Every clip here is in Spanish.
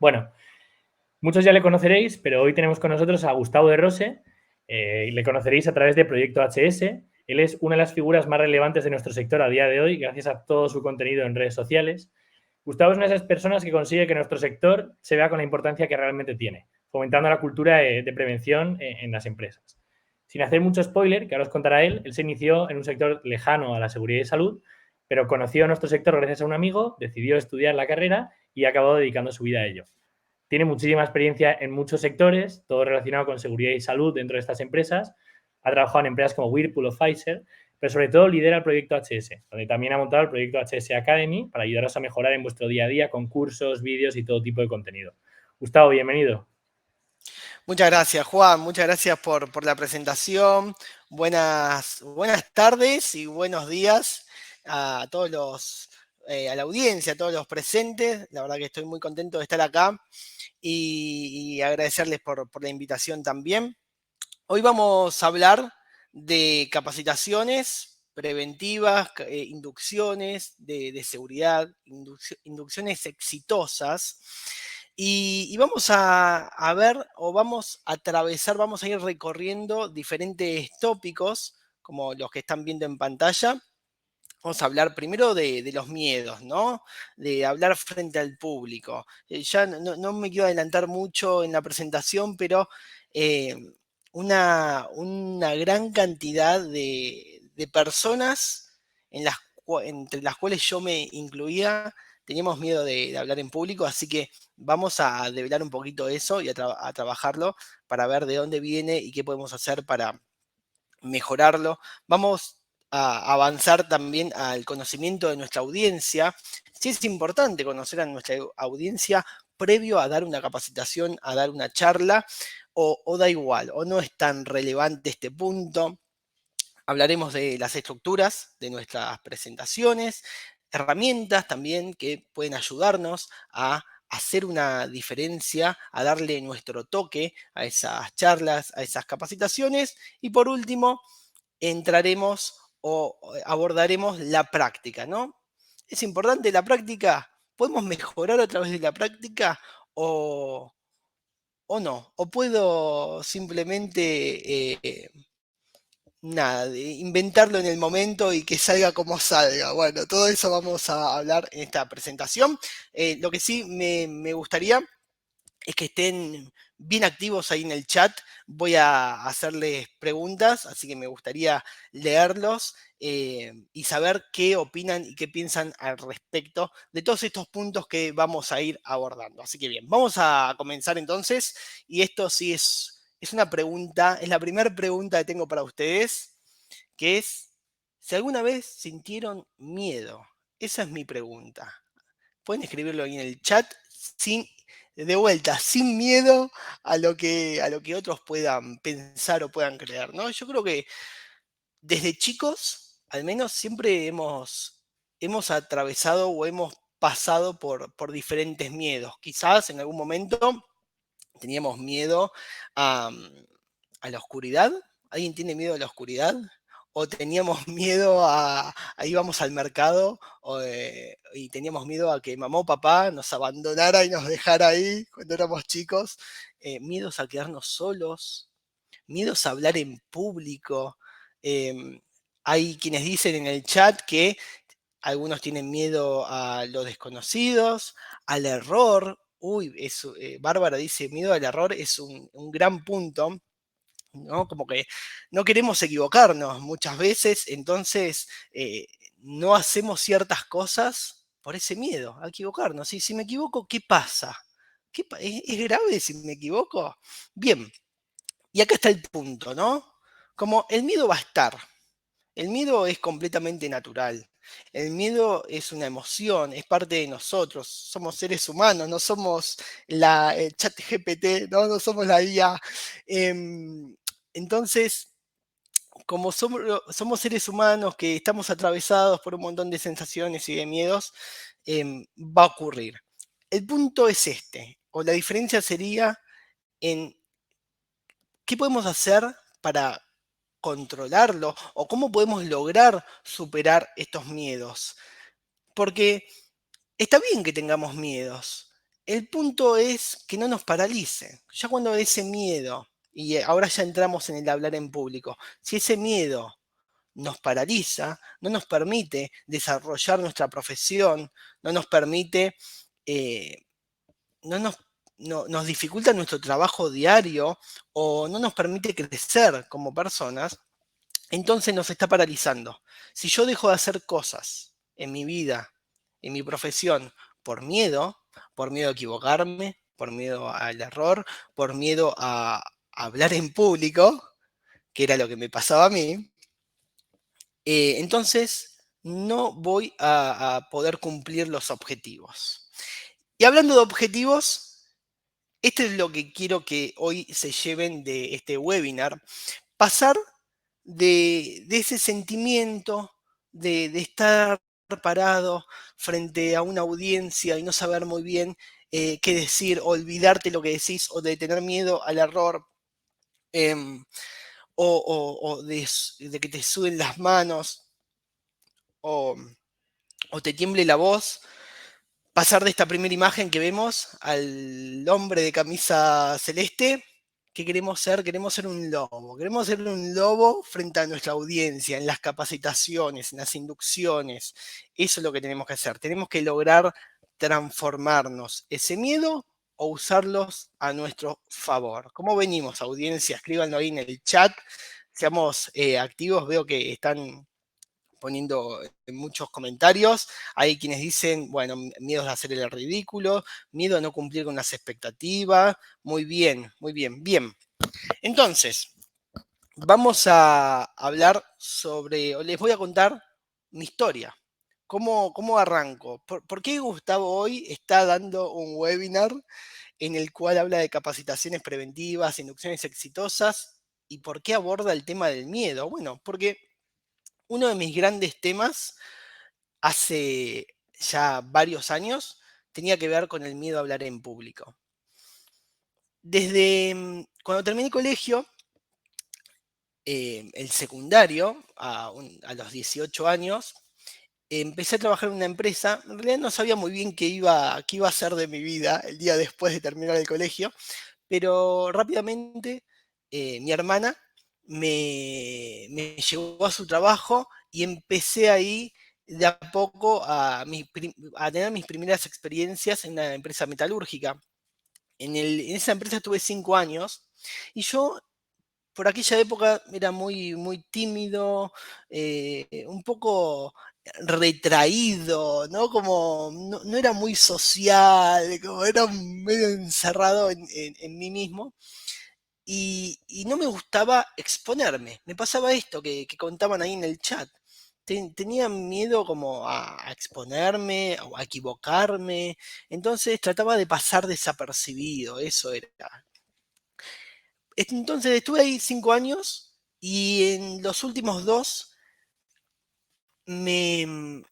Bueno, muchos ya le conoceréis, pero hoy tenemos con nosotros a Gustavo de Rose. Le conoceréis a través de Proyecto HS. Él es una de las figuras más relevantes de nuestro sector a día de hoy, gracias a todo su contenido en redes sociales. Gustavo es una de esas personas que consigue que nuestro sector se vea con la importancia que realmente tiene, fomentando la cultura de prevención en las empresas. Sin hacer mucho spoiler, que ahora os contará él se inició en un sector lejano a la seguridad y salud, pero conoció nuestro sector gracias a un amigo, decidió estudiar la carrera y ha acabado dedicando su vida a ello. Tiene muchísima experiencia en muchos sectores, todo relacionado con seguridad y salud dentro de estas empresas. Ha trabajado en empresas como Whirlpool o Pfizer, pero sobre todo lidera el proyecto HS, donde también ha montado el proyecto HS Academy para ayudaros a mejorar en vuestro día a día con cursos, vídeos y todo tipo de contenido. Gustavo, bienvenido. Muchas gracias, Juan. Muchas gracias por la presentación. Buenas tardes y buenos días a todos a la audiencia, a todos los presentes. La verdad que estoy muy contento de estar acá y agradecerles por la invitación también. Hoy vamos a hablar de capacitaciones preventivas, inducciones de seguridad, inducciones exitosas. Y vamos a ver o vamos a atravesar, vamos a ir recorriendo diferentes tópicos, como los que están viendo en pantalla. Vamos a hablar primero de los miedos, ¿no? De hablar frente al público. Ya no me quiero adelantar mucho en la presentación, pero eh, una gran cantidad de personas entre las cuales yo me incluía, teníamos miedo de hablar en público, así que vamos a develar un poquito eso y a trabajarlo para ver de dónde viene y qué podemos hacer para mejorarlo. Vamos a avanzar también al conocimiento de nuestra audiencia. Sí es importante conocer a nuestra audiencia previo a dar una capacitación, a dar una charla, o da igual, o no es tan relevante este punto. Hablaremos de las estructuras de nuestras presentaciones, herramientas también que pueden ayudarnos a hacer una diferencia, a darle nuestro toque a esas charlas, a esas capacitaciones. Y por último, entraremos o abordaremos la práctica, ¿no? ¿Es importante la práctica? ¿Podemos mejorar a través de la práctica o, o no? ¿O puedo simplemente nada, de inventarlo en el momento y que salga como salga? Bueno, todo eso vamos a hablar en esta presentación. Lo que sí me gustaría es que estén bien activos ahí en el chat. Voy a hacerles preguntas, así que me gustaría leerlos y saber qué opinan y qué piensan al respecto de todos estos puntos que vamos a ir abordando. Así que bien, vamos a comenzar entonces. Y esto sí es una pregunta, es la primera pregunta que tengo para ustedes, que es si alguna vez sintieron miedo. Esa es mi pregunta. Pueden escribirlo ahí en el chat sin, de vuelta, sin miedo a lo que otros puedan pensar o puedan creer, ¿no? Yo creo que desde chicos, al menos, siempre hemos atravesado o hemos pasado por diferentes miedos. Quizás en algún momento teníamos miedo a la oscuridad. ¿Alguien tiene miedo a la oscuridad? ¿O teníamos miedo a íbamos al mercado y teníamos miedo a que mamá o papá nos abandonara y nos dejara ahí cuando éramos chicos? Miedos a quedarnos solos, miedos a hablar en público. Em, Hay quienes dicen en el chat que algunos tienen miedo a los desconocidos, al error. Uy, Bárbara dice, miedo al error es un gran punto, ¿no? Como que no queremos equivocarnos muchas veces, entonces no hacemos ciertas cosas por ese miedo a equivocarnos. Y si me equivoco, ¿qué pasa? ¿Es grave si me equivoco? Bien, y acá está el punto, ¿no? Como el miedo va a estar, el miedo es completamente natural. El miedo es una emoción, es parte de nosotros. Somos seres humanos, no somos la chat GPT, ¿no? No somos la IA. Em, entonces, como somos seres humanos que estamos atravesados por un montón de sensaciones y de miedos, va a ocurrir. El punto es este, o la diferencia sería en qué podemos hacer para controlarlo o cómo podemos lograr superar estos miedos. Porque está bien que tengamos miedos. el punto es que no nos paralice. Ya cuando ese miedo, y ahora ya entramos en el hablar en público, si ese miedo nos paraliza, no nos permite desarrollar nuestra profesión, no nos permite, eh, no nos, nos dificulta nuestro trabajo diario o no nos permite crecer como personas, entonces nos está paralizando. Si yo dejo de hacer cosas en mi vida, en mi profesión, por miedo a equivocarme, por miedo al error, por miedo a hablar en público, que era lo que me pasaba a mí, entonces no voy a poder cumplir los objetivos. Y hablando de objetivos, esto es lo que quiero que hoy se lleven de este webinar, pasar de ese sentimiento de estar parado frente a una audiencia y no saber muy bien qué decir, olvidarte lo que decís o de tener miedo al error, em, o de que te suden las manos o, o te tiemble la voz, pasar de esta primera imagen que vemos al hombre de camisa celeste. ¿Qué queremos ser? Queremos ser un lobo. Queremos ser un lobo frente a nuestra audiencia, en las capacitaciones, en las inducciones. Eso es lo que tenemos que hacer. Tenemos que lograr transformarnos ese miedo o usarlos a nuestro favor. ¿Cómo venimos, audiencia? Escríbanlo ahí en el chat. Seamos activos. Veo que están poniendo en muchos comentarios. Hay quienes dicen, bueno, miedo a hacer el ridículo, miedo a no cumplir con las expectativas. Muy bien, muy bien, bien. Entonces, vamos a hablar sobre, o les voy a contar mi historia. ¿Cómo arranco? ¿Por qué Gustavo hoy está dando un webinar en el cual habla de capacitaciones preventivas, inducciones exitosas? ¿Y por qué aborda el tema del miedo? Bueno, porque uno de mis grandes temas hace ya varios años tenía que ver con el miedo a hablar en público. Desde cuando terminé el colegio, el secundario, a los 18 años, empecé a trabajar en una empresa. En realidad no sabía muy bien qué iba a hacer de mi vida el día después de terminar el colegio, pero rápidamente mi hermana me llevó a su trabajo y empecé ahí de a poco a tener mis primeras experiencias en una empresa metalúrgica. En esa empresa estuve 5 años y yo por aquella época era muy tímido, un poco retraído, ¿no? Como no era muy social, como era medio encerrado en mí mismo y no me gustaba exponerme. Me pasaba esto que contaban ahí en el chat. Tenía miedo como a exponerme o a equivocarme, entonces trataba de pasar desapercibido, eso era. Entonces estuve ahí 5 años y en los últimos dos me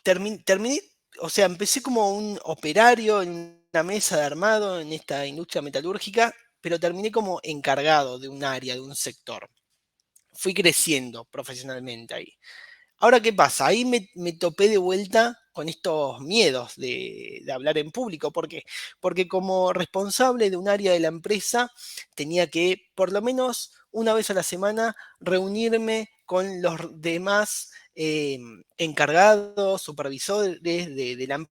terminé, o sea, empecé como un operario en una mesa de armado en esta industria metalúrgica, pero terminé como encargado de un área, de un sector. Fui creciendo profesionalmente ahí. Ahora, ¿qué pasa? Ahí me topé de vuelta con estos miedos de hablar en público. ¿Por qué? Porque como responsable de un área de la empresa, tenía que, por lo menos una vez a la semana, reunirme con los demás encargados, supervisores de la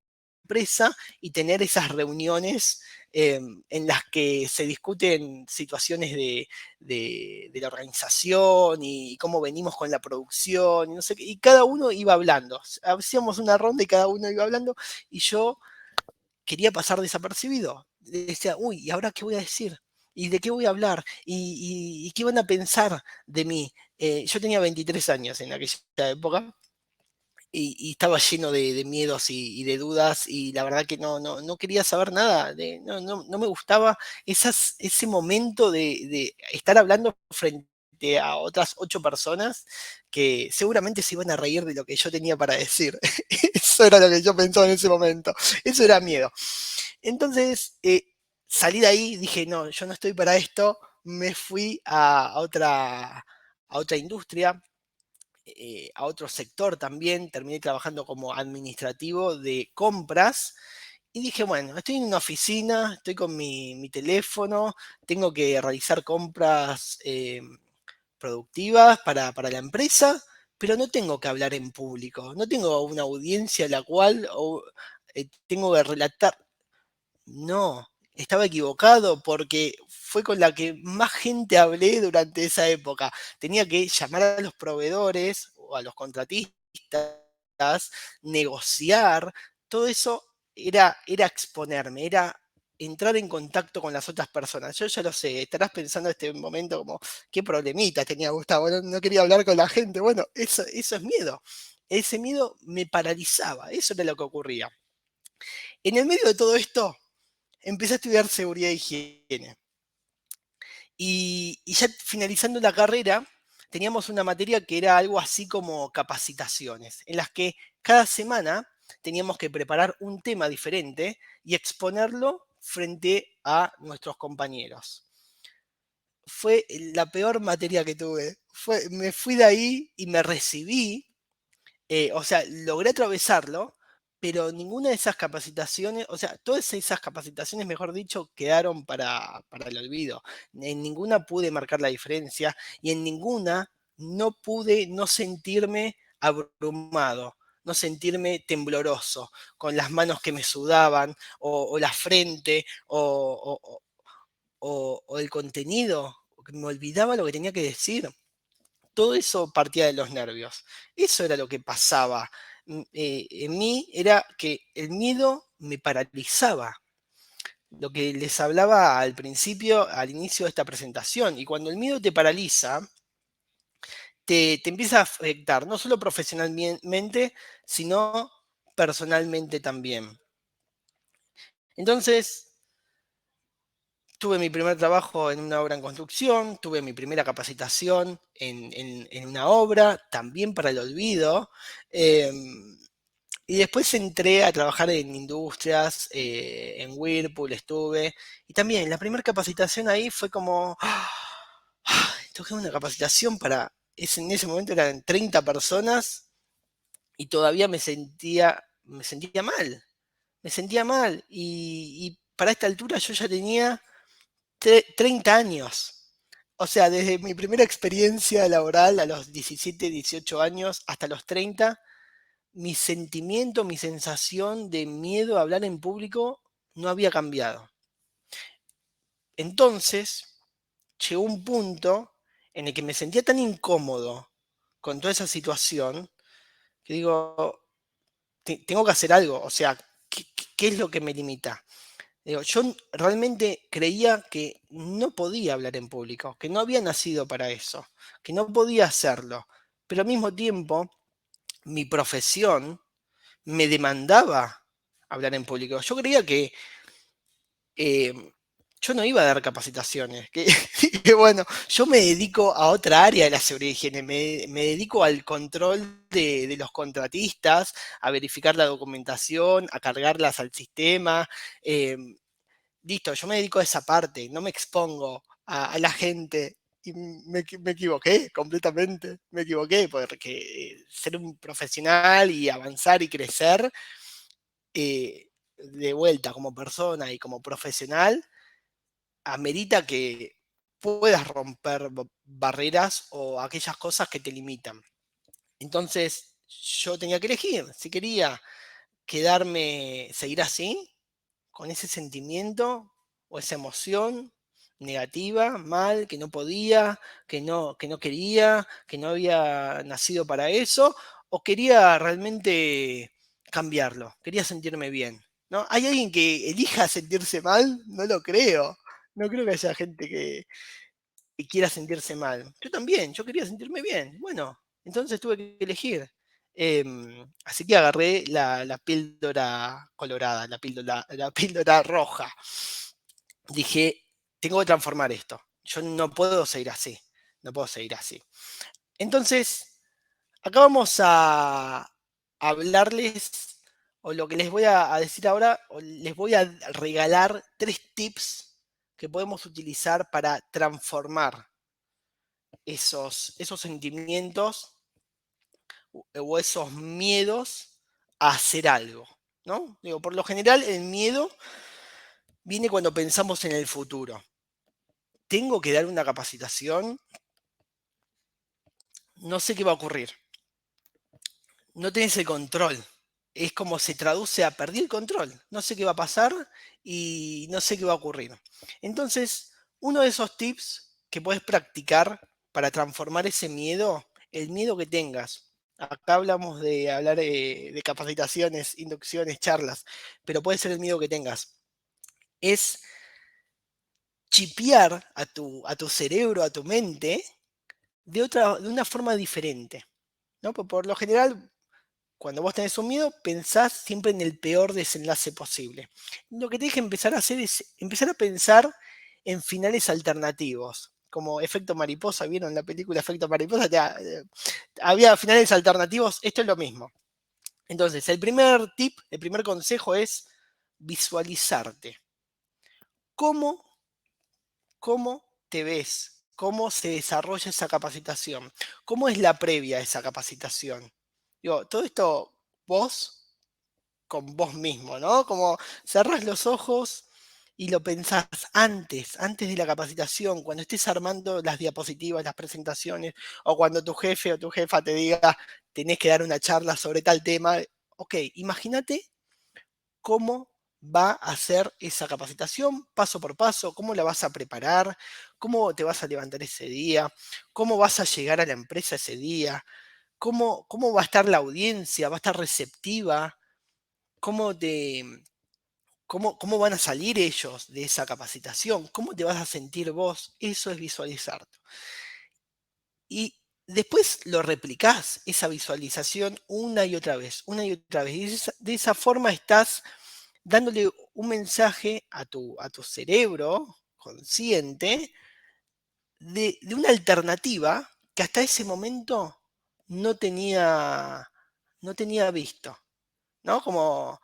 empresa y tener esas reuniones en las que se discuten situaciones de la organización y cómo venimos con la producción, y no sé qué, y cada uno iba hablando. Hacíamos una ronda y cada uno iba hablando, y yo quería pasar desapercibido. Decía, uy, ¿y ahora qué voy a decir? ¿Y de qué voy a hablar? ¿Y qué van a pensar de mí? Yo tenía 23 años en aquella época y estaba lleno de miedos y de dudas y la verdad que no quería saber nada, no me gustaba ese momento de estar hablando frente a otras 8 personas que seguramente se iban a reír de lo que yo tenía para decir. Eso era lo que yo pensaba en ese momento, eso era miedo. Entonces salí de ahí, dije, no, yo no estoy para esto, me fui a otra industria, a otro sector también, terminé trabajando como administrativo de compras Y dije, bueno, estoy en una oficina, estoy con mi teléfono, tengo que realizar compras productivas para la empresa, pero no tengo que hablar en público, no tengo una audiencia a la cual tengo que relatar. No, estaba equivocado porque fue con la que más gente hablé durante esa época. Tenía que llamar a los proveedores o a los contratistas, negociar, todo eso era exponerme, era entrar en contacto con las otras personas. Yo ya lo sé, estarás pensando en este momento como, qué problemita tenía Gustavo, no quería hablar con la gente. Bueno, eso es miedo. Ese miedo me paralizaba, eso era lo que ocurría. En el medio de todo esto, empecé a estudiar seguridad e higiene. Y ya finalizando la carrera, teníamos una materia que era algo así como capacitaciones, en las que cada semana teníamos que preparar un tema diferente y exponerlo frente a nuestros compañeros. Fue la peor materia que tuve. Me fui de ahí y me recibí, o sea, logré atravesarlo, pero ninguna de esas capacitaciones, o sea, todas esas capacitaciones, mejor dicho, quedaron para el olvido. En ninguna pude marcar la diferencia y en ninguna no pude no sentirme abrumado, no sentirme tembloroso, con las manos que me sudaban, o la frente, o el contenido, que me olvidaba lo que tenía que decir. Todo eso partía de los nervios. Eso era lo que pasaba. En mí era que el miedo me paralizaba. Lo que les hablaba al principio, al inicio de esta presentación. Y cuando el miedo te paraliza, te empieza a afectar, no solo profesionalmente, sino personalmente también. Entonces, tuve mi primer trabajo en una obra en construcción, tuve mi primera capacitación en una obra, también para el olvido. Y después entré a trabajar en industrias, en Whirlpool estuve. Y también la primera capacitación ahí fue como, toqué una capacitación en ese momento eran 30 personas y todavía me sentía mal, me sentía mal. Y para esta altura yo ya tenía 30 años. O sea, desde mi primera experiencia laboral a los 17, 18 años hasta los 30, mi sentimiento, mi sensación de miedo a hablar en público no había cambiado. Entonces, llegó un punto en el que me sentía tan incómodo con toda esa situación que digo, tengo que hacer algo. O sea, ¿qué es lo que me limita? Digo, yo realmente creía que no podía hablar en público, que no había nacido para eso, que no podía hacerlo. Pero al mismo tiempo, mi profesión me demandaba hablar en público. Yo creía que eh, yo no iba a dar capacitaciones, que bueno, yo me dedico a otra área de la seguridad y higiene, me dedico al control de los contratistas, a verificar la documentación, a cargarlas al sistema. eh, Listo, yo me dedico a esa parte, no me expongo a la gente. Y me equivoqué completamente, me equivoqué, porque ser un profesional y avanzar y crecer de vuelta como persona y como profesional, amerita que puedas romper barreras o aquellas cosas que te limitan. Entonces, yo tenía que elegir si quería quedarme, seguir así, con ese sentimiento o esa emoción negativa, mal, que no podía, que no quería, que no había nacido para eso, o quería realmente cambiarlo, quería sentirme bien. ¿No? ¿Hay alguien que elija sentirse mal? No lo creo. No creo que haya gente que quiera sentirse mal. Yo también, yo quería sentirme bien. Bueno, entonces tuve que elegir. Así que agarré la píldora colorada, la píldora roja. Dije, tengo que transformar esto. Yo no puedo seguir así. No puedo seguir así. Entonces, acá vamos a hablarles, o lo que les voy a decir ahora, o les voy a regalar 3 tips que podemos utilizar para transformar esos sentimientos o esos miedos a hacer algo. ¿no? Digo, por lo general el miedo viene cuando pensamos en el futuro. Tengo que dar una capacitación, no sé qué va a ocurrir. No tenés el control. Es como se traduce a perdí el control. No sé qué va a pasar y no sé qué va a ocurrir. Entonces, uno de esos tips que puedes practicar para transformar ese miedo, el miedo que tengas. Acá hablamos de hablar de capacitaciones, inducciones, charlas, pero puede ser el miedo que tengas. Es chipear a tu cerebro, a tu mente, de una forma diferente. ¿No? Por lo general, cuando vos tenés un miedo, pensás siempre en el peor desenlace posible. Lo que tenés que empezar a hacer es empezar a pensar en finales alternativos. Como efecto mariposa, ¿vieron la película Efecto Mariposa? Había finales alternativos, esto es lo mismo. Entonces, el primer tip, el primer consejo es visualizarte. ¿Cómo, cómo te ves? ¿Cómo se desarrolla esa capacitación? ¿Cómo es la previa a esa capacitación? Digo, todo esto vos con vos mismo, ¿no? Como cerrás los ojos y lo pensás antes de la capacitación, cuando estés armando las diapositivas, las presentaciones, o cuando tu jefe o tu jefa te diga, tenés que dar una charla sobre tal tema. Ok, imagínate cómo va a ser esa capacitación paso por paso, cómo la vas a preparar, cómo te vas a levantar ese día, cómo vas a llegar a la empresa ese día, cómo va a estar la audiencia, va a estar receptiva, cómo te, cómo van a salir ellos de esa capacitación, cómo te vas a sentir vos, eso es visualizar. Y después lo replicás, esa visualización, una y otra vez. Y de esa forma estás dándole un mensaje a tu cerebro consciente de una alternativa que hasta ese momento no tenía, no tenía visto, ¿no? Como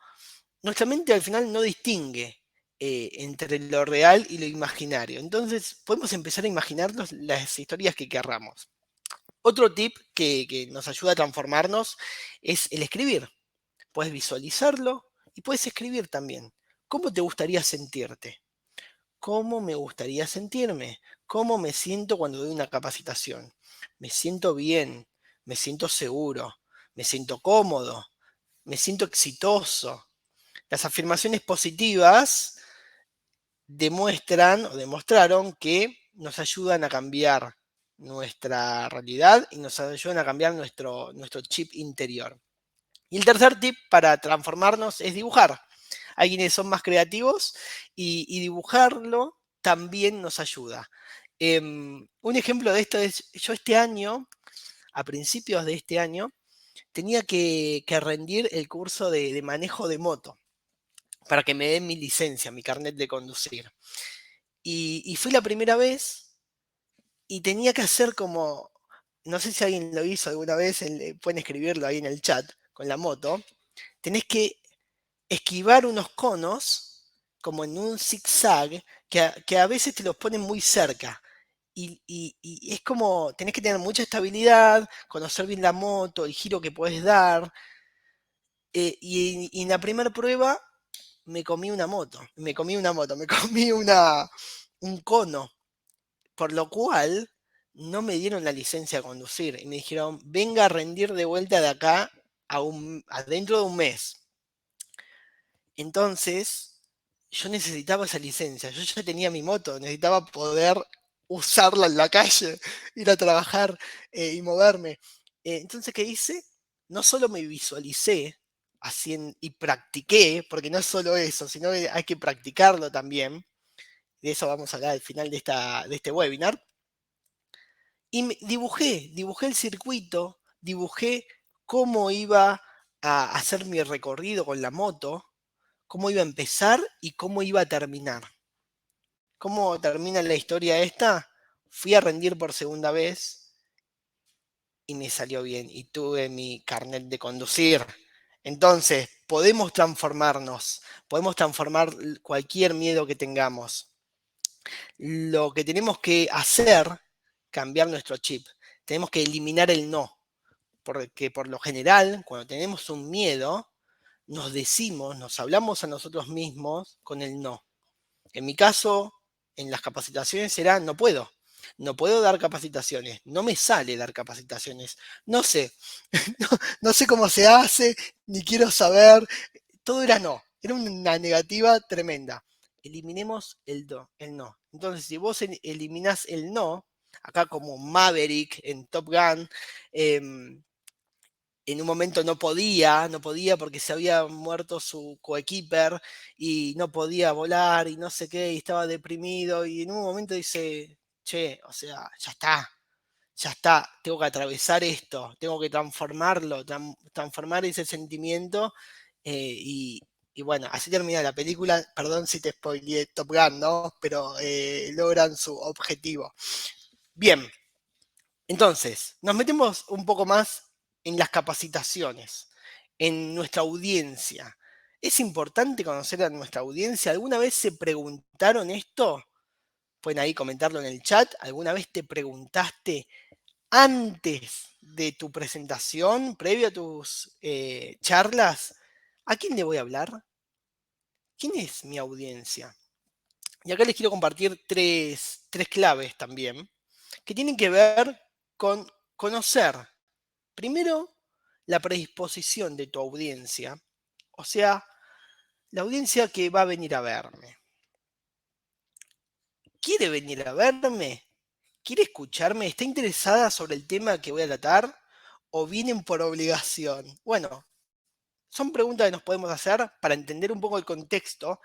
nuestra mente al final no distingue entre lo real y lo imaginario. Entonces podemos empezar a imaginarnos las historias que querramos. Otro tip que nos ayuda a transformarnos es el escribir. Puedes visualizarlo y puedes escribir también. ¿Cómo te gustaría sentirte? ¿Cómo me gustaría sentirme? ¿Cómo me siento cuando doy una capacitación? Me siento bien, me siento seguro, me siento cómodo, me siento exitoso. Las afirmaciones positivas demuestran o demostraron que nos ayudan a cambiar nuestra realidad y nos ayudan a cambiar nuestro chip interior. Y el tercer tip para transformarnos es dibujar. Hay quienes son más creativos y dibujarlo también nos ayuda. Un ejemplo de esto es, yo este año, a principios de este año, tenía que rendir el curso de manejo de moto para que me den mi licencia, mi carnet de conducir. Y fui la primera vez y tenía que hacer como, no sé si alguien lo hizo alguna vez, pueden escribirlo ahí en el chat, con la moto, tenés que esquivar unos conos como en un zigzag que a veces te los ponen muy cerca. Y es como, tenés que tener mucha estabilidad, conocer bien la moto, el giro que puedes dar. Y en la primera prueba me comí una moto, me comí una moto, me comí un cono, por lo cual no me dieron la licencia a conducir y me dijeron, venga a rendir de vuelta de acá dentro de un mes. Entonces, yo necesitaba esa licencia, yo ya tenía mi moto, necesitaba poder usarla en la calle, ir a trabajar y moverme. Entonces, ¿qué hice? No solo me visualicé y practiqué, porque no es solo eso, sino que hay que practicarlo también. De eso vamos a hablar al final de este webinar. Y dibujé el circuito, dibujé cómo iba a hacer mi recorrido con la moto, cómo iba a empezar y cómo iba a terminar. ¿Cómo termina la historia esta? Fui a rendir por segunda vez y me salió bien y tuve mi carnet de conducir. Entonces, podemos transformar cualquier miedo que tengamos. Lo que tenemos que hacer, cambiar nuestro chip. Tenemos que eliminar el no, porque por lo general, cuando tenemos un miedo, nos hablamos a nosotros mismos con el no. En mi caso, en las capacitaciones era no puedo. No puedo dar capacitaciones, no me sale dar capacitaciones, no sé, no sé cómo se hace, ni quiero saber, todo era no, era una negativa tremenda. Eliminemos el no. Entonces, si vos eliminás el no, acá como Maverick en Top Gun, en un momento no podía porque se había muerto su coequiper y no podía volar y no sé qué, y estaba deprimido y en un momento dice, che, o sea, ya está, tengo que atravesar esto, tengo que transformarlo, transformar ese sentimiento y, y bueno, así termina la película, perdón si te spoileé Top Gun, ¿no? Pero logran su objetivo. Bien, entonces, nos metemos un poco más en las capacitaciones, en nuestra audiencia. ¿Es importante conocer a nuestra audiencia? ¿Alguna vez se preguntaron esto? Pueden ahí comentarlo en el chat. ¿Alguna vez te preguntaste antes de tu presentación, previo a tus charlas, a quién le voy a hablar? ¿Quién es mi audiencia? Y acá les quiero compartir tres claves también, que tienen que ver con conocer, primero, la predisposición de tu audiencia, o sea, la audiencia que va a venir a verme. ¿Quiere venir a verme? ¿Quiere escucharme? ¿Está interesada sobre el tema que voy a tratar? ¿O vienen por obligación? Bueno, son preguntas que nos podemos hacer para entender un poco el contexto,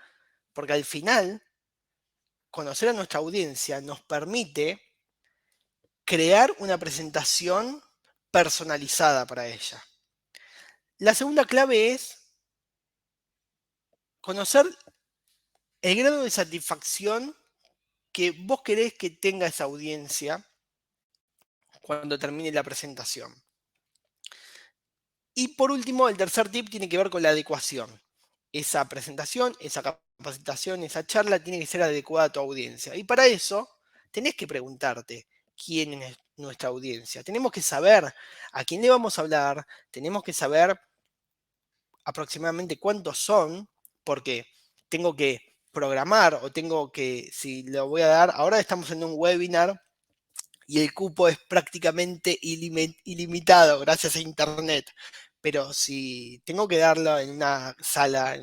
porque al final, conocer a nuestra audiencia nos permite crear una presentación personalizada para ella. La segunda clave es conocer el grado de satisfacción que vos querés que tenga esa audiencia cuando termine la presentación. Y por último, el tercer tip tiene que ver con la adecuación. Esa presentación, esa capacitación, esa charla tiene que ser adecuada a tu audiencia. Y para eso, tenés que preguntarte quién es nuestra audiencia. Tenemos que saber a quién le vamos a hablar, tenemos que saber aproximadamente cuántos son, porque tengo que programar o tengo que, si lo voy a dar, ahora estamos en un webinar y el cupo es prácticamente ilimitado gracias a Internet. Pero si tengo que darlo en una sala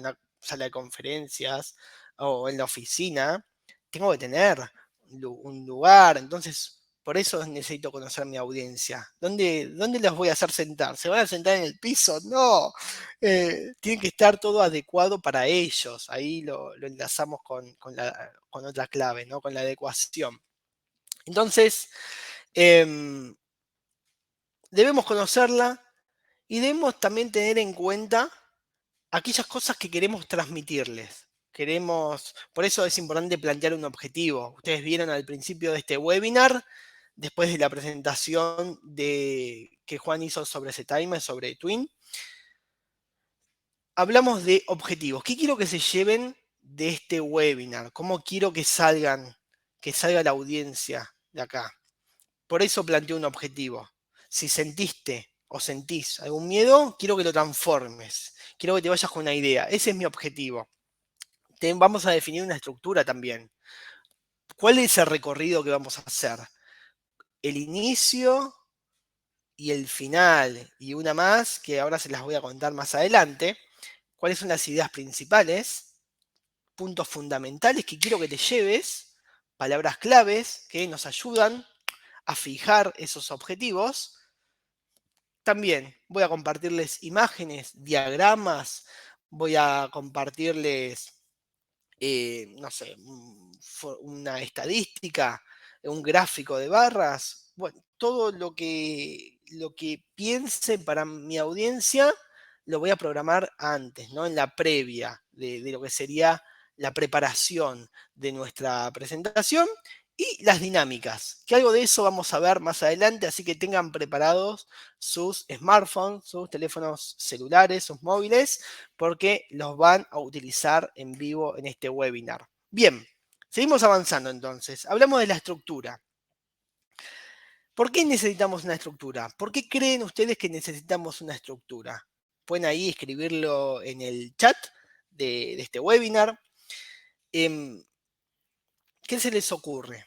de conferencias o en la oficina, tengo que tener un lugar. Entonces, por eso necesito conocer mi audiencia. ¿Dónde los voy a hacer sentar? ¿Se van a sentar en el piso? No. Tiene que estar todo adecuado para ellos. Ahí lo enlazamos con otra clave, ¿no? Con la adecuación. Entonces, debemos conocerla y debemos también tener en cuenta aquellas cosas que queremos transmitirles. Por eso es importante plantear un objetivo. Ustedes vieron al principio de este webinar, después de la presentación que Juan hizo sobre Zetimer, sobre Twin, hablamos de objetivos. ¿Qué quiero que se lleven de este webinar? ¿Cómo quiero que salga la audiencia de acá? Por eso planteo un objetivo. Si sentiste o sentís algún miedo, quiero que lo transformes. Quiero que te vayas con una idea. Ese es mi objetivo. Vamos a definir una estructura también. ¿Cuál es el recorrido que vamos a hacer? El inicio y el final. Y una más, que ahora se las voy a contar más adelante. ¿Cuáles son las ideas principales? Puntos fundamentales que quiero que te lleves. Palabras claves que nos ayudan a fijar esos objetivos. También voy a compartirles imágenes, diagramas, voy a compartirles, no sé, una estadística, un gráfico de barras, bueno, todo lo que piense para mi audiencia lo voy a programar antes, ¿no? En la previa de lo que sería la preparación de nuestra presentación y las dinámicas, que algo de eso vamos a ver más adelante, así que tengan preparados sus smartphones, sus teléfonos celulares, sus móviles, porque los van a utilizar en vivo en este webinar. Bien, seguimos avanzando entonces. Hablamos de la estructura. ¿Por qué necesitamos una estructura? ¿Por qué creen ustedes que necesitamos una estructura? pueden ahí escribirlo en el chat de este webinar. ¿Qué se les ocurre?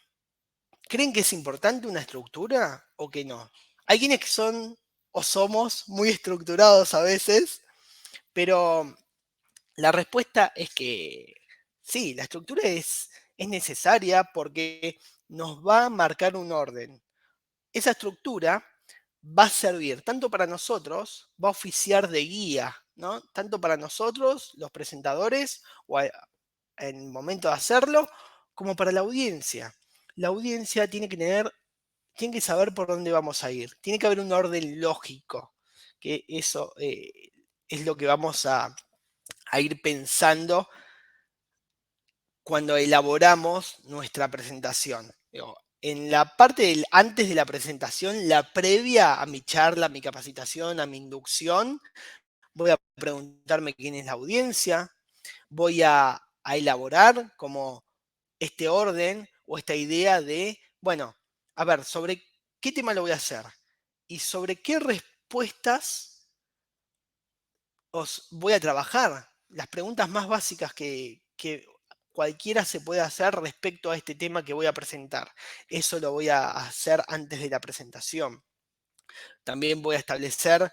¿Creen que es importante una estructura o que no? Hay quienes que son o somos muy estructurados a veces, pero la respuesta es que sí, la estructura es necesaria porque nos va a marcar un orden. Esa estructura va a servir tanto para nosotros, va a oficiar de guía, ¿no? Tanto para nosotros, los presentadores, o en el momento de hacerlo, como para la audiencia. La audiencia tiene que saber por dónde vamos a ir. Tiene que haber un orden lógico, que eso es lo que vamos a ir pensando cuando elaboramos nuestra presentación. En la parte antes de la presentación, la previa a mi charla, a mi capacitación, a mi inducción, voy a preguntarme quién es la audiencia, voy a elaborar como este orden o esta idea de, bueno, a ver, sobre qué tema lo voy a hacer y sobre qué respuestas os voy a trabajar. Las preguntas más básicas que cualquiera se puede hacer respecto a este tema que voy a presentar. Eso lo voy a hacer antes de la presentación. También voy a establecer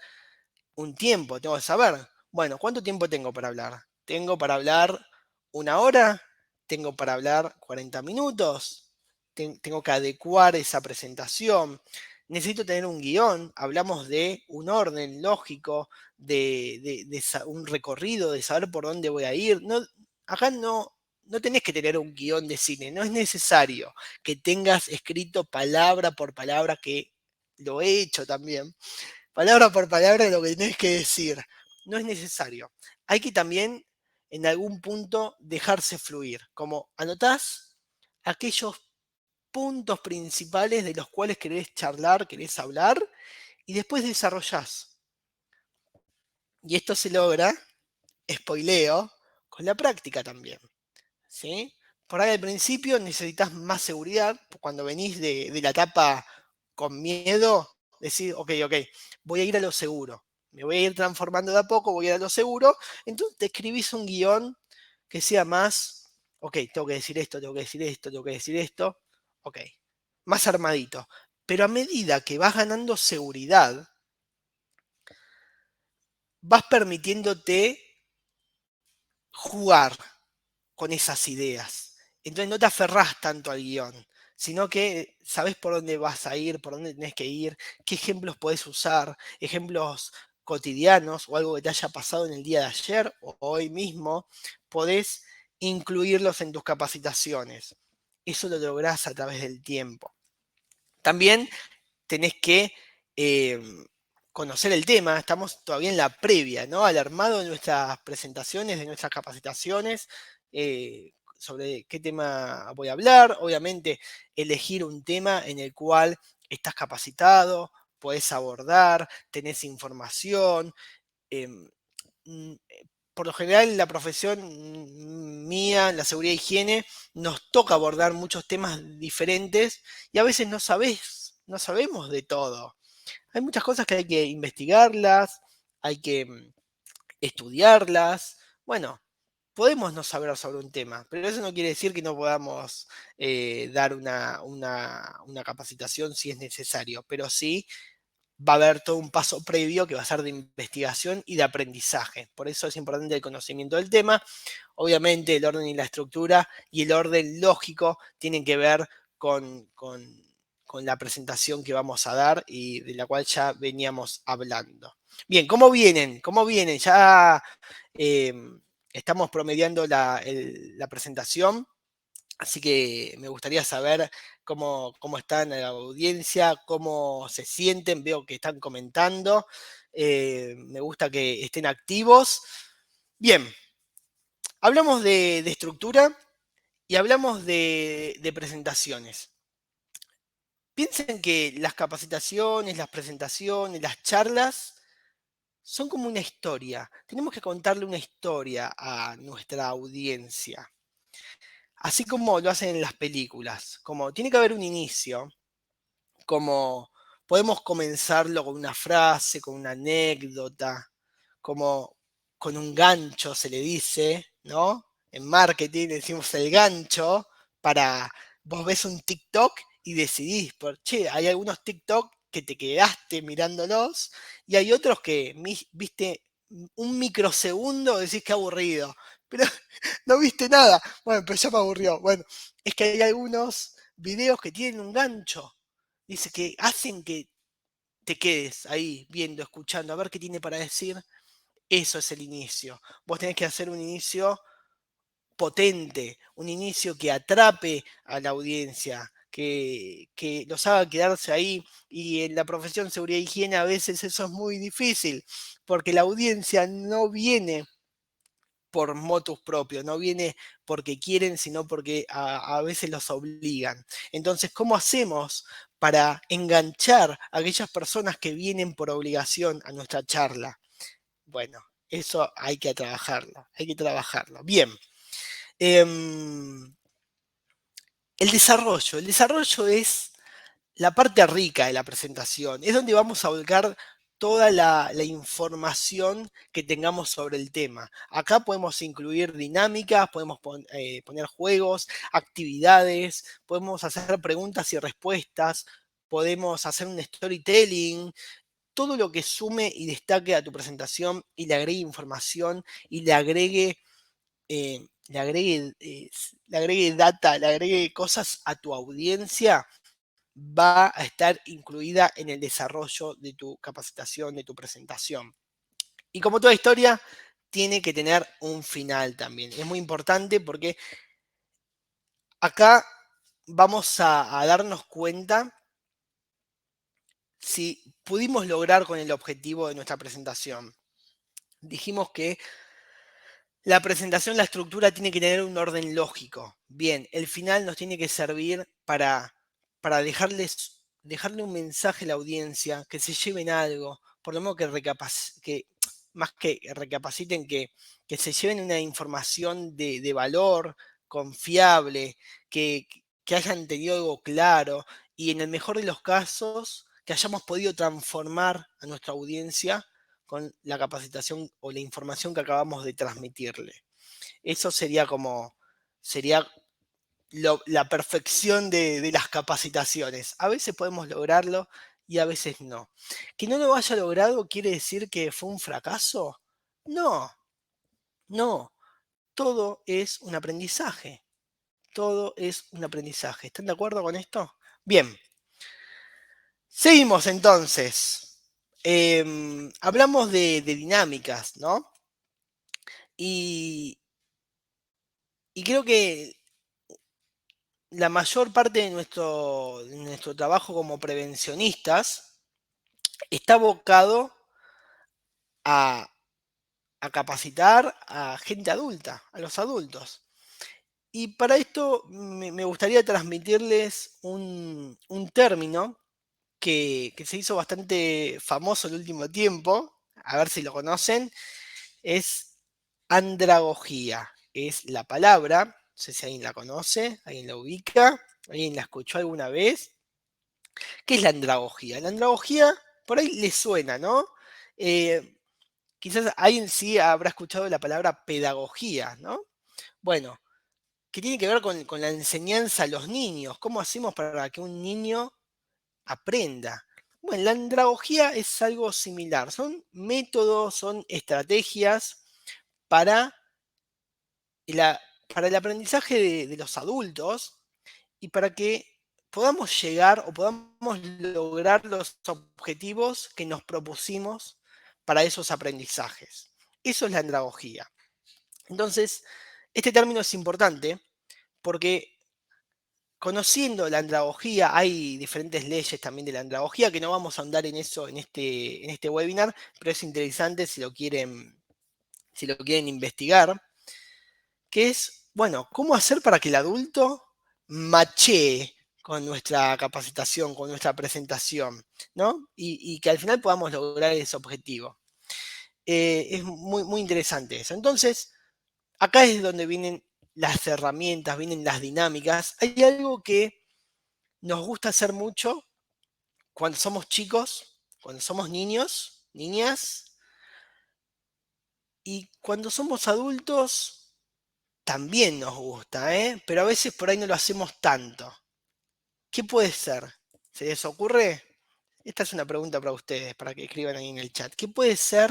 un tiempo, tengo que saber, bueno, ¿cuánto tiempo tengo para hablar? ¿Tengo para hablar 1 hora? ¿Tengo para hablar 40 minutos? Tengo que adecuar esa presentación. Necesito tener un guión, hablamos de un orden lógico, de un recorrido, de saber por dónde voy a ir. No, acá no tenés que tener un guión de cine, no es necesario que tengas escrito palabra por palabra, que lo he hecho también, palabra por palabra lo que tenés que decir. No es necesario. Hay que también en algún punto dejarse fluir, como anotás aquellos puntos principales de los cuales querés charlar, querés hablar, y después desarrollás. Y esto se logra, spoileo, con la práctica también. ¿Sí? Por ahí al principio necesitas más seguridad, cuando venís de la etapa con miedo, decir, ok, voy a ir a lo seguro, me voy a ir transformando de a poco, voy a ir a lo seguro, entonces te escribís un guión que sea más, ok, tengo que decir esto, tengo que decir esto, tengo que decir esto, ok, más armadito. Pero a medida que vas ganando seguridad, vas permitiéndote jugar con esas ideas. Entonces no te aferrás tanto al guión, sino que sabes por dónde vas a ir, por dónde tenés que ir, qué ejemplos podés usar, ejemplos cotidianos o algo que te haya pasado en el día de ayer o hoy mismo, podés incluirlos en tus capacitaciones. Eso lo lográs a través del tiempo. También tenés que conocer el tema, estamos todavía en la previa, ¿no? Al armado de nuestras presentaciones, de nuestras capacitaciones, sobre qué tema voy a hablar, obviamente elegir un tema en el cual estás capacitado, podés abordar, tenés información. em, por lo general, en la profesión mía, la seguridad e higiene, nos toca abordar muchos temas diferentes y a veces no sabemos de todo. Hay muchas cosas que hay que investigarlas, hay que estudiarlas. Bueno, podemos no saber sobre un tema, pero eso no quiere decir que no podamos dar una capacitación si es necesario, pero sí va a haber todo un paso previo que va a ser de investigación y de aprendizaje. Por eso es importante el conocimiento del tema. Obviamente el orden y la estructura y el orden lógico tienen que ver con la presentación que vamos a dar y de la cual ya veníamos hablando. Bien, ¿cómo vienen? ¿Cómo vienen? Ya estamos promediando la presentación. Así que me gustaría saber cómo están la audiencia, cómo se sienten, veo que están comentando. Me gusta que estén activos. Bien, hablamos de estructura y hablamos de presentaciones. Piensen que las capacitaciones, las presentaciones, las charlas son como una historia. Tenemos que contarle una historia a nuestra audiencia. Así como lo hacen en las películas, como tiene que haber un inicio, como podemos comenzarlo con una frase, con una anécdota, como con un gancho, se le dice, ¿no? En marketing decimos el gancho para, vos ves un TikTok y decidís, che, hay algunos TikTok que te quedaste mirándolos y hay otros que viste un microsegundo, decís que aburrido, pero no viste nada. Bueno, pero ya me aburrió. Bueno, es que hay algunos videos que tienen un gancho, dice que hacen que te quedes ahí viendo, escuchando, a ver qué tiene para decir. Eso es el inicio. Vos tenés que hacer un inicio potente, un inicio que atrape a la audiencia, que los haga quedarse ahí. Y en la profesión seguridad e higiene a veces eso es muy difícil, porque la audiencia no viene por motus propio, no viene porque quieren, sino porque a veces los obligan. Entonces, ¿cómo hacemos para enganchar a aquellas personas que vienen por obligación a nuestra charla? Bueno, eso hay que trabajarlo, hay que trabajarlo. Bien. El desarrollo es la parte rica de la presentación, es donde vamos a volcar toda la información que tengamos sobre el tema. Acá podemos incluir dinámicas, podemos poner juegos, actividades, podemos hacer preguntas y respuestas, podemos hacer un storytelling, todo lo que sume y destaque a tu presentación y le agregue información y le agregue data, le agregue cosas a tu audiencia, va a estar incluida en el desarrollo de tu capacitación, de tu presentación. Y como toda historia, tiene que tener un final también. Es muy importante porque acá vamos a darnos cuenta si pudimos lograr con el objetivo de nuestra presentación. Dijimos que la presentación, la estructura tiene que tener un orden lógico. Bien, el final nos tiene que servir para dejarle un mensaje a la audiencia, que se lleven algo, por lo menos que más que recapaciten, que se lleven una información de valor, confiable, que, que hayan tenido algo claro y en el mejor de los casos, que hayamos podido transformar a nuestra audiencia con la capacitación o la información que acabamos de transmitirle. Eso sería la perfección de las capacitaciones. A veces podemos lograrlo y a veces no. ¿Que no lo haya logrado quiere decir que fue un fracaso? No, no. Todo es un aprendizaje. Todo es un aprendizaje. ¿Están de acuerdo con esto? Bien. Seguimos entonces. Hablamos de dinámicas, ¿no? Y creo que la mayor parte de nuestro trabajo como prevencionistas está abocado a, a capacitar a gente adulta, a los adultos. Y para esto me gustaría transmitirles un término que se hizo bastante famoso en el último tiempo, a ver si lo conocen, es andragogía. Es la palabra, no sé si alguien la conoce, alguien la ubica, alguien la escuchó alguna vez. ¿Qué es la andragogía? La andragogía por ahí le suena, ¿no? Eh, Quizás alguien sí habrá escuchado la palabra pedagogía, ¿no? Bueno, que tiene que ver con la enseñanza a los niños. ¿Cómo hacemos para que un niño aprenda? Bueno, la andragogía es algo similar. Son métodos, son estrategias para, la- para el aprendizaje de los adultos y para que podamos llegar o podamos lograr los objetivos que nos propusimos para esos aprendizajes. Eso es la andragogía. Entonces, este término es importante porque conociendo la andragogía, hay diferentes leyes también de la andragogía, que no vamos a ahondar en eso en este webinar, pero es interesante si lo quieren investigar, que es, bueno, ¿cómo hacer para que el adulto machee con nuestra capacitación, con nuestra presentación, ¿no? Y que al final podamos lograr ese objetivo. Es muy, muy interesante eso. Entonces, acá es donde vienen las herramientas, vienen las dinámicas. Hay algo que nos gusta hacer mucho cuando somos chicos, cuando somos niños, niñas, Y cuando somos adultos, también nos gusta, ¿eh? Pero a veces por ahí no lo hacemos tanto. ¿Qué puede ser? ¿Se les ocurre? Esta es una pregunta para ustedes, para que escriban ahí en el chat. ¿Qué puede ser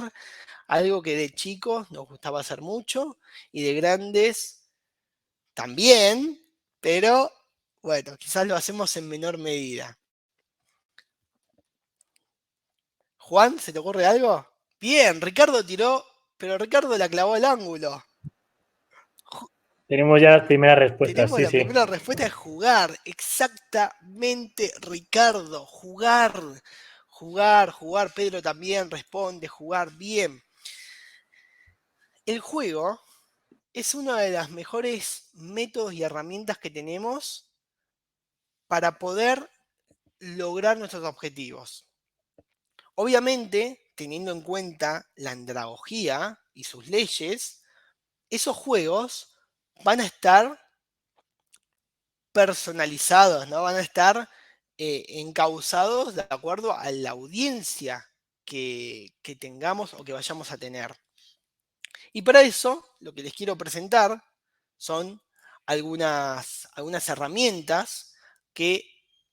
algo que de chicos nos gustaba hacer mucho y de grandes también, pero bueno, quizás lo hacemos en menor medida? Juan, ¿se te ocurre algo? Bien, Ricardo tiró, pero Ricardo la clavó al ángulo. Tenemos ya las primeras respuestas, Tenemos sí, la sí. primera respuesta, es jugar. Exactamente, Ricardo, jugar. Jugar, jugar. Pedro también responde, jugar bien. El juego es uno de los mejores métodos y herramientas que tenemos para poder lograr nuestros objetivos. Obviamente, teniendo en cuenta la andragogía y sus leyes, esos juegos van a estar personalizados, ¿no? Van a estar encausados de acuerdo a la audiencia que tengamos o que vayamos a tener. Y para eso, lo que les quiero presentar son algunas herramientas que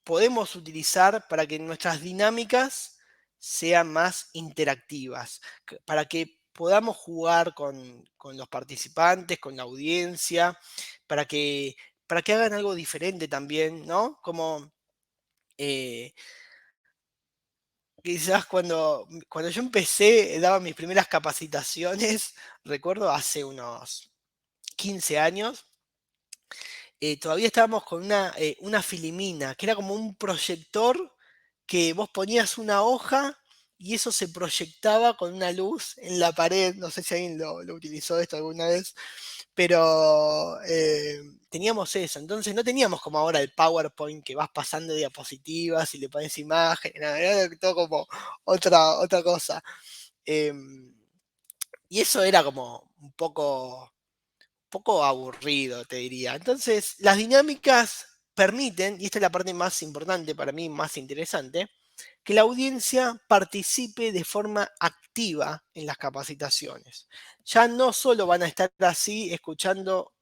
podemos utilizar para que nuestras dinámicas sean más interactivas, para que podamos jugar con los participantes, con la audiencia, para que, para que hagan algo diferente también, ¿no? Como eh, quizás cuando yo empecé, daba mis primeras capacitaciones, recuerdo hace unos 15 años, todavía estábamos con una filimina, que era como un proyector que vos ponías una hoja y eso se proyectaba con una luz en la pared. No sé si alguien lo utilizó esto alguna vez, pero teníamos eso. Entonces no teníamos como ahora el PowerPoint que vas pasando diapositivas y le pones imagen, nada, era todo como otra cosa. Y eso era como un poco aburrido, te diría. Entonces, las dinámicas permiten, y esta es la parte más importante para mí, más interesante, que la audiencia participe de forma activa en las capacitaciones. Ya no solo van a estar así escuchando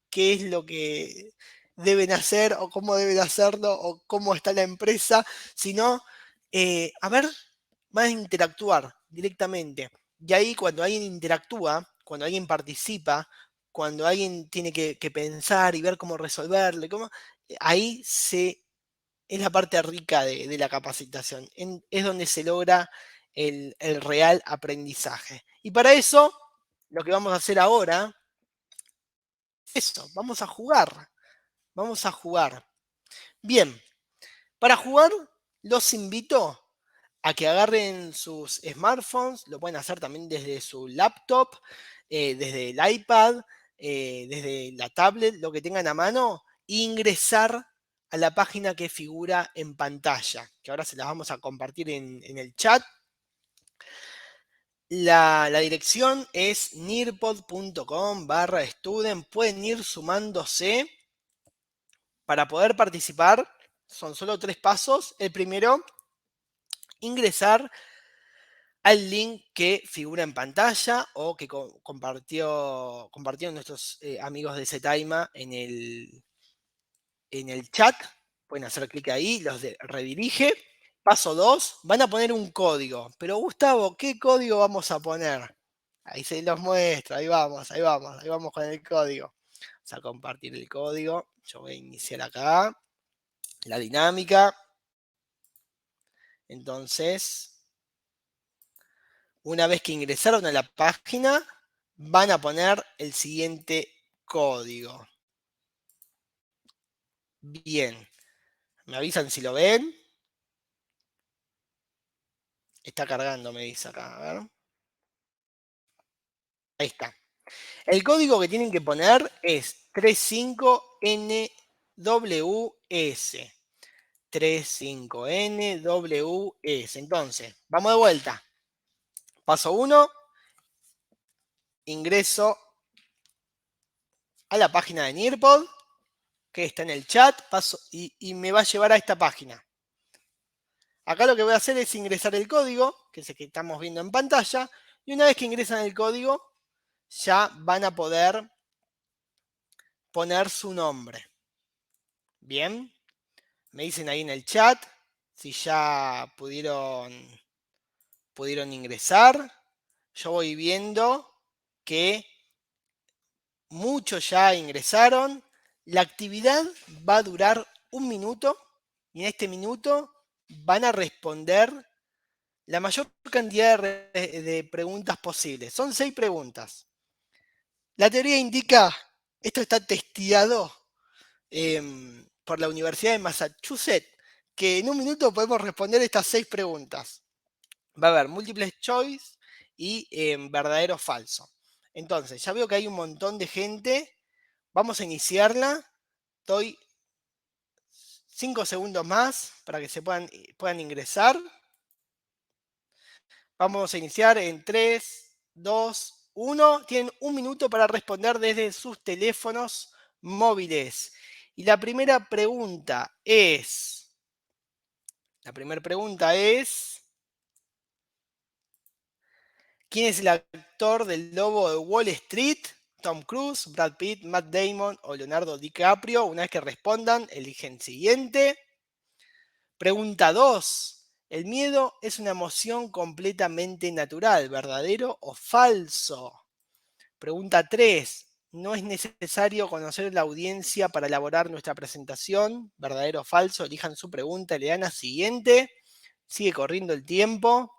qué es lo que deben hacer o cómo deben hacerlo o cómo está la empresa, sino, a ver, van a interactuar directamente. Y ahí cuando alguien interactúa, cuando alguien participa, cuando alguien tiene que pensar y ver cómo resolverle, ahí es la parte rica de la capacitación, es donde se logra el real aprendizaje. Y para eso, lo que vamos a hacer ahora es eso, vamos a jugar, vamos a jugar. Bien, para jugar los invito a que agarren sus smartphones, lo pueden hacer también desde su laptop, desde el iPad, desde la tablet, lo que tengan a mano, e ingresar a la página que figura en pantalla, que ahora se las vamos a compartir en el chat. La dirección es nearpod.com/student. Pueden ir sumándose para poder participar. Son solo 3 pasos. El primero, ingresar al link que figura en pantalla o que compartieron nuestros amigos de Zetaima en el chat. Pueden hacer clic ahí, redirige. Paso 2, van a poner un código. Pero Gustavo, ¿qué código vamos a poner? Ahí se los muestra, ahí vamos con el código. Vamos a compartir el código. Yo voy a iniciar acá la dinámica. Entonces, una vez que ingresaron a la página, van a poner el siguiente código. Bien, me avisan si lo ven. Está cargando, me dice acá. A ver. Ahí está. El código que tienen que poner es 35NWS. 35NWS. Entonces, vamos de vuelta. Paso 1, ingreso a la página de Nearpod, que está en el chat, y me va a llevar a esta página. Acá lo que voy a hacer es ingresar el código, que es el que estamos viendo en pantalla, y una vez que ingresan el código, ya van a poder poner su nombre. Bien, me dicen ahí en el chat si ya pudieron ingresar. Yo voy viendo que muchos ya ingresaron. La actividad va a durar 1 minuto y en este minuto van a responder la mayor cantidad de preguntas posibles. Son 6 preguntas. La teoría indica, esto está testeado por la Universidad de Massachusetts, que en 1 minuto podemos responder estas 6 preguntas. Va a haber múltiples choice y verdadero o falso. Entonces, ya veo que hay un montón de gente. Vamos a iniciarla. Doy 5 segundos más para que se puedan ingresar. Vamos a iniciar en 3, 2, 1. Tienen 1 minuto para responder desde sus teléfonos móviles. Y la primera pregunta es... ¿quién es el actor del Lobo de Wall Street? Tom Cruise, Brad Pitt, Matt Damon o Leonardo DiCaprio. Una vez que respondan, eligen siguiente. Pregunta 2. El miedo es una emoción completamente natural, ¿verdadero o falso? Pregunta 3. No es necesario conocer la audiencia para elaborar nuestra presentación, ¿verdadero o falso? Elijan su pregunta, le dan a siguiente. Sigue corriendo el tiempo.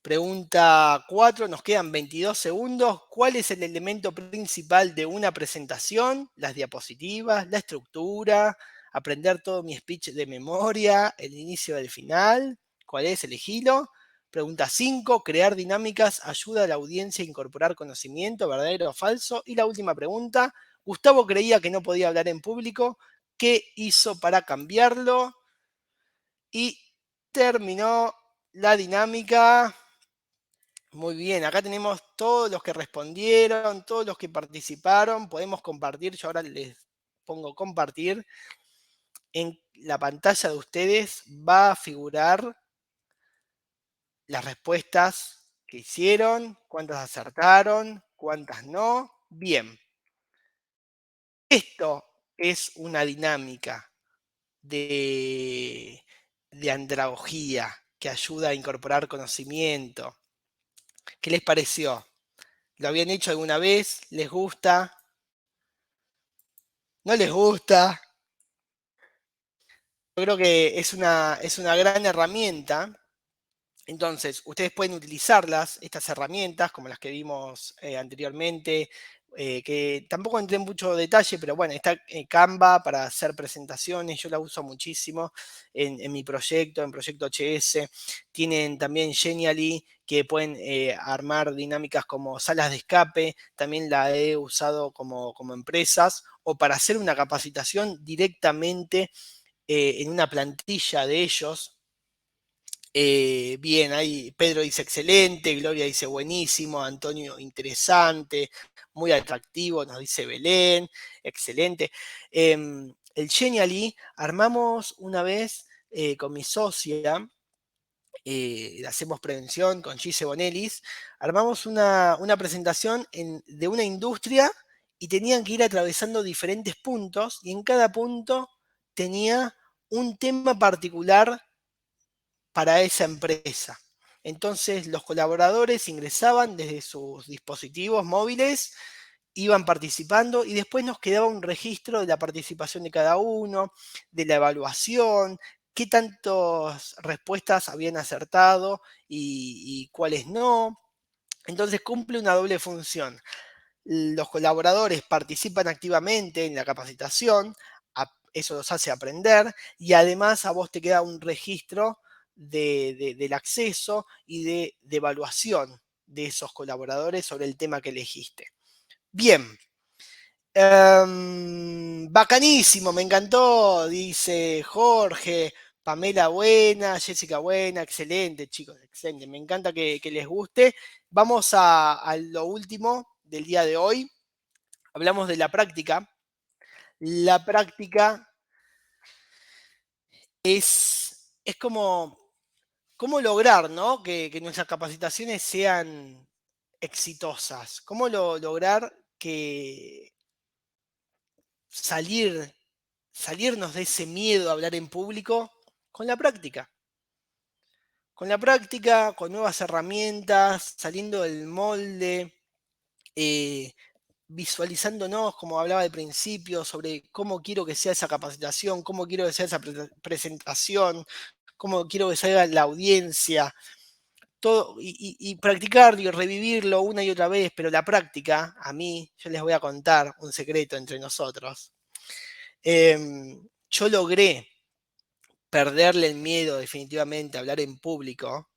Pregunta 4, nos quedan 22 segundos. ¿Cuál es el elemento principal de una presentación? Las diapositivas, la estructura, aprender todo mi speech de memoria, el inicio del final. ¿Cuál es? Elegilo. Pregunta 5, crear dinámicas ayuda a la audiencia a incorporar conocimiento, verdadero o falso. Y la última pregunta, Gustavo creía que no podía hablar en público. ¿Qué hizo para cambiarlo? Y terminó la dinámica. Muy bien, acá tenemos todos los que respondieron, todos los que participaron. Podemos compartir, yo ahora les pongo compartir. En la pantalla de ustedes va a figurar las respuestas que hicieron, cuántas acertaron, cuántas no. Bien, esto es una dinámica de andragogía que ayuda a incorporar conocimiento. ¿Qué les pareció? ¿Lo habían hecho alguna vez? ¿Les gusta? ¿No les gusta? Yo creo que es una gran herramienta. Entonces, ustedes pueden utilizarlas, estas herramientas, como las que vimos anteriormente, que tampoco entré en mucho detalle, pero bueno, está Canva para hacer presentaciones, yo la uso muchísimo en mi proyecto, en Proyecto HS. Tienen también Genially, que pueden armar dinámicas como salas de escape, también la he usado como empresas, o para hacer una capacitación directamente en una plantilla de ellos. Bien, ahí Pedro dice excelente, Gloria dice buenísimo, Antonio interesante, muy atractivo, nos dice Belén, excelente. El Genially armamos una vez con mi socia, hacemos prevención con Gise Bonelis, armamos una presentación de una industria y tenían que ir atravesando diferentes puntos y en cada punto tenía un tema particular para esa empresa. Entonces los colaboradores ingresaban desde sus dispositivos móviles, iban participando y después nos quedaba un registro de la participación de cada uno, de la evaluación, qué tantas respuestas habían acertado y cuáles no. Entonces cumple una doble función. Los colaboradores participan activamente en la capacitación, eso los hace aprender y además a vos te queda un registro del acceso y de evaluación de esos colaboradores sobre el tema que elegiste. Bien. Bacanísimo, me encantó, dice Jorge. Pamela buena, Jessica buena, excelente chicos, excelente, me encanta que les guste. Vamos a lo último del día de hoy, hablamos de la práctica. La práctica es como cómo lograr, ¿no? que nuestras capacitaciones sean exitosas? ¿Cómo lograr que salirnos de ese miedo a hablar en público con la práctica? Con la práctica, con nuevas herramientas, saliendo del molde, eh, visualizándonos, como hablaba al principio, sobre cómo quiero que sea esa capacitación, cómo quiero que sea esa presentación, cómo quiero que salga la audiencia, todo, y practicarlo y revivirlo una y otra vez, pero la práctica, a mí, yo les voy a contar un secreto entre nosotros. Yo logré perderle el miedo definitivamente a hablar en público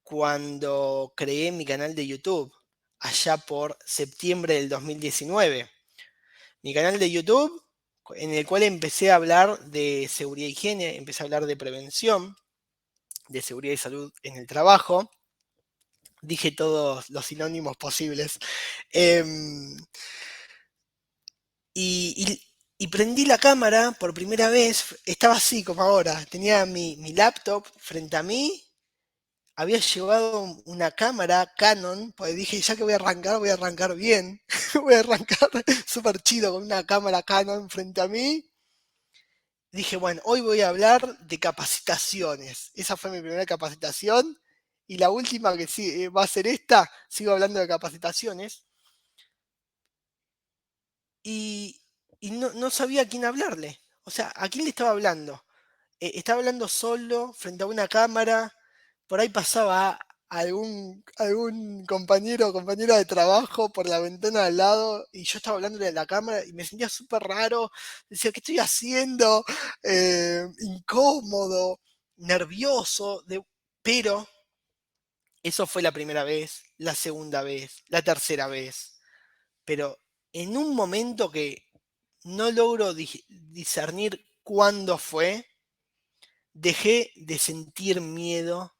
cuando creé mi canal de YouTube, allá por septiembre del 2019. Mi canal de YouTube, en el cual empecé a hablar de seguridad e higiene, empecé a hablar de prevención, de seguridad y salud en el trabajo. Dije todos los sinónimos posibles. Y prendí la cámara por primera vez, estaba así como ahora, tenía mi laptop frente a mí, había llevado una cámara Canon, pues dije, ya que voy a arrancar bien, voy a arrancar súper chido con una cámara Canon frente a mí. Dije, bueno, hoy voy a hablar de capacitaciones. Esa fue mi primera capacitación y la última que sí, va a ser esta, sigo hablando de capacitaciones. Y, y no sabía a quién hablarle. O sea, ¿a quién le estaba hablando? Estaba hablando solo, frente a una cámara, por ahí pasaba algún compañero o compañera de trabajo por la ventana al lado y yo estaba hablándole a la cámara y me sentía súper raro, decía, ¿qué estoy haciendo? Incómodo, nervioso, pero eso fue la primera vez, la segunda vez, la tercera vez, pero en un momento que no logro discernir cuándo fue, dejé de sentir miedo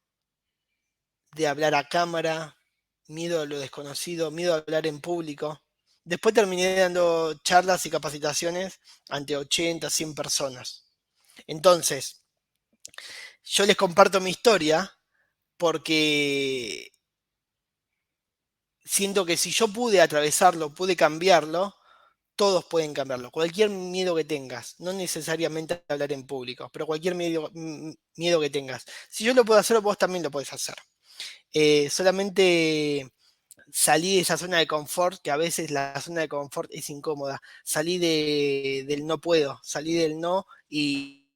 de hablar a cámara, miedo a lo desconocido, miedo a hablar en público. Después terminé dando charlas y capacitaciones ante 80, 100 personas. Entonces, yo les comparto mi historia porque siento que si yo pude atravesarlo, pude cambiarlo, todos pueden cambiarlo. Cualquier miedo que tengas, no necesariamente hablar en público, pero cualquier miedo que tengas. Si yo lo puedo hacer, vos también lo podés hacer. Solamente salí de esa zona de confort, que a veces la zona de confort es incómoda. Salí del no puedo, salí del no y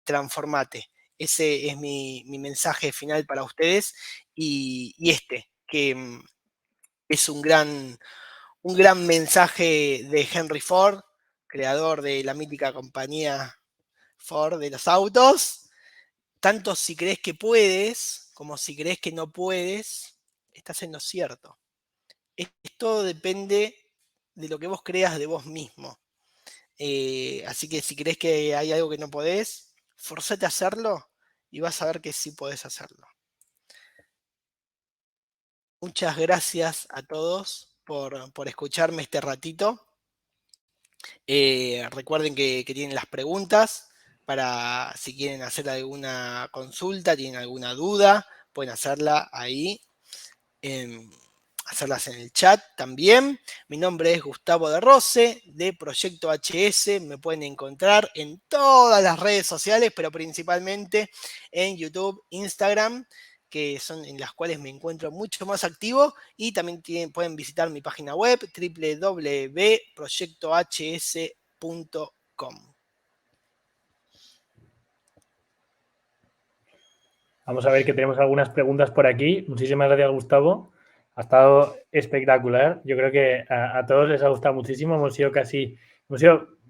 transformate. Ese es mi mensaje final para ustedes y que es un gran mensaje de Henry Ford, creador de la mítica compañía Ford de los autos. Tanto si crees que puedes como si crees que no puedes, estás en lo cierto. Todo depende de lo que vos creas de vos mismo. Así que si crees que hay algo que no podés, forzate a hacerlo y vas a ver que sí podés hacerlo. Muchas gracias a todos por escucharme este ratito. Recuerden que tienen las preguntas para si quieren hacer alguna consulta, tienen alguna duda, pueden hacerla ahí, hacerlas en el chat también. Mi nombre es Gustavo de Rose, de Proyecto HS. Me pueden encontrar en todas las redes sociales, pero principalmente en YouTube, Instagram, que son en las cuales me encuentro mucho más activo, y también pueden visitar mi página web www.proyectohs.com. Vamos a ver que tenemos algunas preguntas por aquí. Muchísimas gracias, Gustavo. Ha estado espectacular. Yo creo que a todos les ha gustado muchísimo. Hemos sido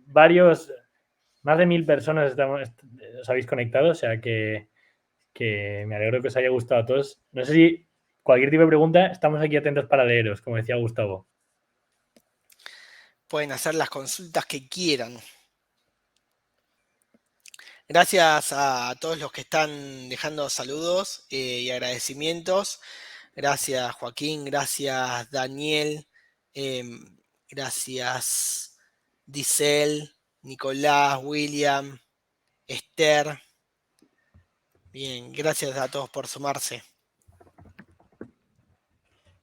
varios, más de 1000 personas os habéis conectado, o sea que me alegro que os haya gustado a todos. No sé si cualquier tipo de pregunta, estamos aquí atentos para leeros, como decía Gustavo. Pueden hacer las consultas que quieran. Gracias a todos los que están dejando saludos y agradecimientos. Gracias Joaquín, gracias Daniel, gracias Disel, Nicolás, William, Esther. Bien, gracias a todos por sumarse.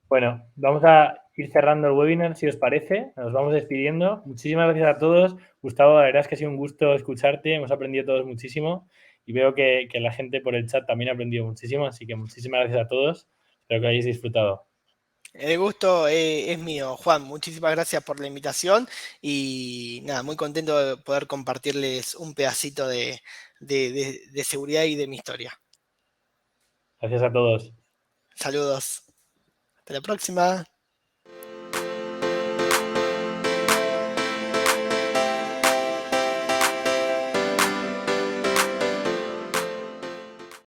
Bueno, vamos a ir cerrando el webinar, si os parece. Nos vamos despidiendo. Muchísimas gracias a todos. Gustavo, la verdad es que ha sido un gusto escucharte. Hemos aprendido todos muchísimo y veo que la gente por el chat también ha aprendido muchísimo. Así que muchísimas gracias a todos. Espero que hayáis disfrutado. El gusto es mío, Juan. Muchísimas gracias por la invitación y nada, muy contento de poder compartirles un pedacito de seguridad y de mi historia. Gracias a todos. Saludos. Hasta la próxima.